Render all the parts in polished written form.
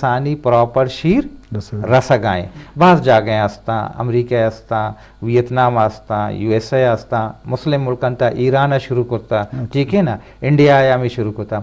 ثانی پراپر شیر رسگائیں بعض جاگیں آستا امریکہ آستا ویتنام آستا یو ایس اے آستا مسلم ملکن تا ایران شروع کرتا ٹھیک ہے نا انڈیا آیا میں شروع کرتا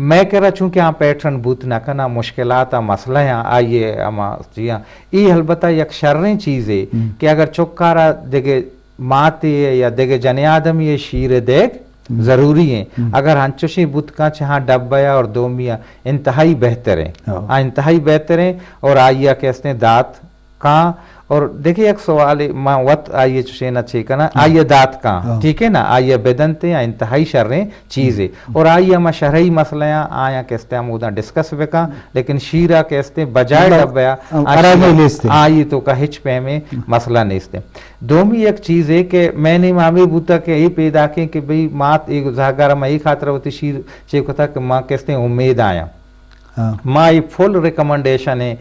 میں کہہ رہا چونکہ ہاں پیٹرن بوت نہ کرنا مشکلات مسئلہ ہیں آئیے اما جیاں یہ البتہ یک شریں چیز ہے کہ اگر چکارا دیکھے ماتے یا دیکھے جن آدم یہ شیر دیکھ ضروری ہیں اگر ہنچوشی بت کا چہاں ڈبیا اور دومیا انتہائی بہتر ہیں انتہائی بہتر ہیں اور آئیہ کہتے ہیں دات کہاں اور دیکھیں ایک سوال ماں وط آئیے چوشے نہ چھیکنا آئیے دات کہاں ٹھیک ہے نا آئیے بدنتے ہیں انتہائی شریں چیزیں اور آئیے ہم شرعی مسئلہ ہیں آیا کہتے ہیں ہم ادھا ڈسکس بکا لیکن شیرہ کہتے ہیں بجائے ڈبیا آئیے تو کا ہچ پہ میں مسئلہ نیستے دومی ایک چیز ہے کہ میں نے مامی بوتا کہ یہ پیدا کیں کہ بھئی مات ایک زہگارہ میں یہ خاطرہ ہوتی شیر چیکو تھا کہ ماں کہتے ہیں امید آیا ماں یہ فل ریکمنڈیشن ہے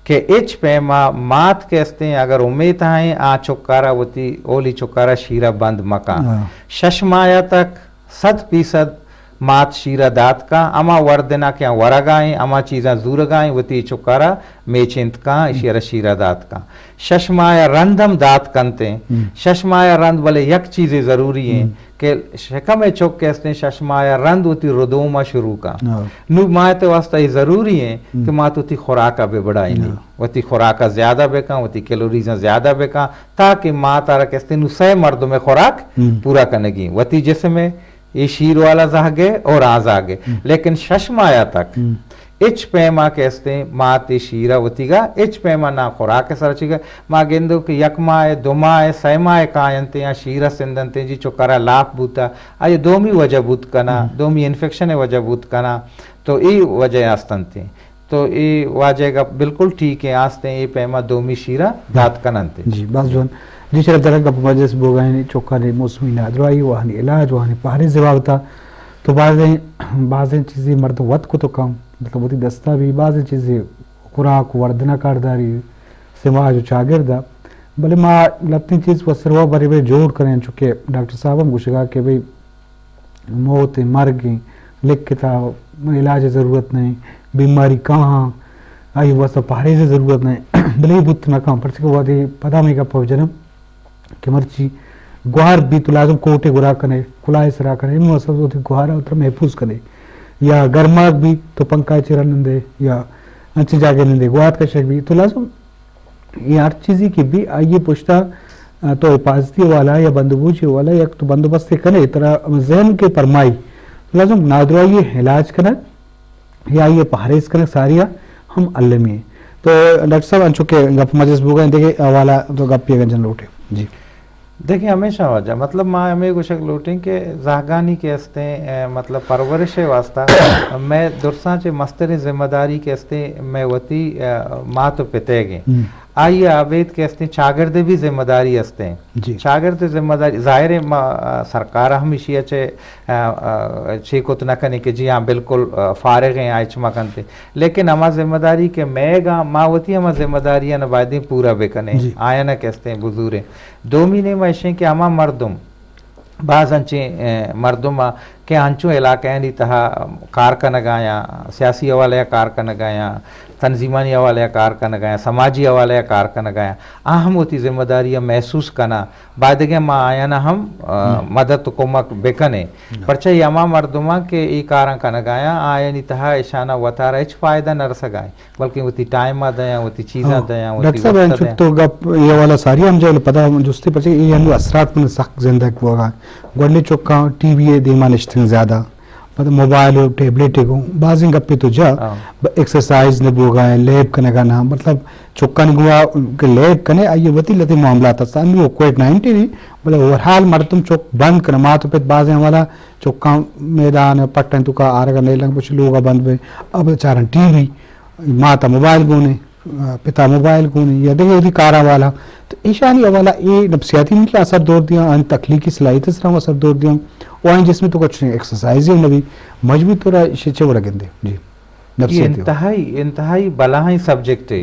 کہ اچ پیما مات کہتے ہیں اگر امید آئیں آ چکارا ہوتی اولی چکارا شیرہ بند مکا ششمایا تک 100% مات شیرہ دات کا اما وردنا کیا ورگائیں اما چیزاں زورگائیں ہوتی چکارا میچنت کا اشیرہ شیرہ دات کا ششمایا رندم دات کنتے ہیں ششمایا رند بلے یک چیزیں ضروری ہیں کہ شکم چک کہتے ہیں ششمایا رند ہوتی ردوما شروع کا نو ماہتے واسطہ یہ ضروری ہیں کہ مات ہوتی خوراکہ بے بڑھائی نہیں ہوتی خوراکہ زیادہ بکا ہوتی کیلوریزاں زیادہ بکا تاکہ مات آرہ کہتے ہیں نو سے مردوں میں خوراک پورا کرنے گی ہوتی جسے میں یہ شیر والا زہگے اور آز آگے لیکن ششمایا تک اچ پیما کہتے ہیں ماتی شیرہ ہوتی گا اچ پیما نا خوراک سرچی گا ماں گندو کہ یک ماہ دو ماہ سی ماہ کائنتے ہیں شیرہ سندنتے جی چکرہ لاپ بوتا آئے دومی وجہ بوت کنا دومی انفیکشن وجہ بوت کنا تو ای وجہ آستنتے ہیں تو ای واجہ گا بالکل ٹھیک ہے آستے ہیں ای پیما دومی شیرہ دات کننتے جی باز جوان جی شرف درک گپ مجلس بوگائیں چوکانے موسمی نادرائی وہانی علاج وہانی پہرے زوابتا تو بعضیں چیزیں مرد وقت کو تو کم مطلب ہوتی دستہ بھی بعض چیزیں خوراک وردنا کارداری سماج چاگردہ بلے ماں لپنی چیز وہ سروا بری بے جوڑ کریں چونکہ ڈاکٹر صاحب ہم گوشگا کہ بھئی موت مرگیں لکھ کے تھا علاج ضرورت نہیں بیماری کہاں آئی واسطہ پہرے سے ضرورت نہیں بلے بت نہ کام پرچہ وہ دے پتا میں کا پوجنم کہ مرچی گوہر بھی تو لازم کوٹے گرا کنے کلائے سرا کنے انہوں اصل ہوتی گوہرہ اتر محفوظ کنے یا گرماک بھی تو پنکھا چرا نندے یا انچے جاگے نندے گوہر کا شک بھی تو لازم یہ ہر چیزی کی بھی آئیے پوچھتا تو حفاظتی والا یا بندوبوچی والا یا تو بندوبستے کنے طرح ذہن کے پرمائی لازم نادرائی علاج کنے یا یہ پہریز کنے ساریہ ہم علمی ہیں تو ڈاکٹر صاحب انچو کے گپ مجلس بوگئیں دیکھیں حوالہ تو گپ پی گنجن لوٹے جی دیکھیں ہمیشہ وجہ مطلب ماں ہمیں کچھ لوٹیں کہ زہگانی کے استے مطلب پرورش واسطہ میں درساں چے مستر ذمہ داری کے استے میں وطی ماں تو پتے گئے آئیے آبید کے استے چاگرد بھی ذمہ داری استے ہیں چاگرد ذمہ داری ظاہر سرکار ہمیشہ چے کت نہ کنے کہ جی ہاں بالکل فارغ ہیں آئے چما کنتے لیکن ہما ذمہ داری کے میں گا ماں ہوتی ہما ذمہ داریاں نبائدیں پورا بکنے آیا نہ کہتے ہیں بزرگ دومی نے معیشیں کہ ہما مردم بعض انچیں مردم کہ انچوں علاقہ نہیں تہا کارکنگایا سیاسی حوالہ کارکنگایا تنظیمانی حوالہ کارکنگایا سماجی حوالہ کارکنگایا اہم ہوتی ذمہ داریاں محسوس کنا بعدگے ماں آیا نا ہم مدد کمک بکنے پرچہ یما مردمہ کہ ای کارن کنگایا آیا نہیں تہا اشانہ وطارہ اچ فائدہ نہ رسگائیں بلکہ ہوتی ٹائمہ دیاں ہوتی چیزاں دیاں ڈاکٹر صاحب انچو تو گپ یہ والا ساری ہم جائے پتا جستے پرچہ یہ ہنو اثرات من سخت زندگ ہوگا گوڑنے چکا ٹی وی دیما نشتن زیادہ موبائل اور ٹیبلیٹ کو بعضیں گپے تو جا ایکسرسائز نے بوگائیں لیب کنے گانا مطلب چکا نگوا کہ لیب کنے آئیے وطی لتی معاملات ہستا ہمی وہ کوئٹ 90 نہیں بلے اوورحال مردم چک بند کرنا ماتو پیت بعضیں والا چکا میدان پٹن تو کا آرگا نہیں لگ پچھ لوگا بند بے اب چارن ٹی وی ماتا موبائل گونے پتا موبائل گونے یا دیکھے ہوتی کارا والا تو ایشانی والا یہ نفسیاتی نہیں کہ اثر دور دیا ان تخلیقی صلاحیت اس طرح اثر دور دیا وہیں جس میں تو کچھ ایکسرسائز ہے نبی مجبوط تو رہا شچے وہ رگن دے جی انتہائی بلاہی سبجیکٹ ہے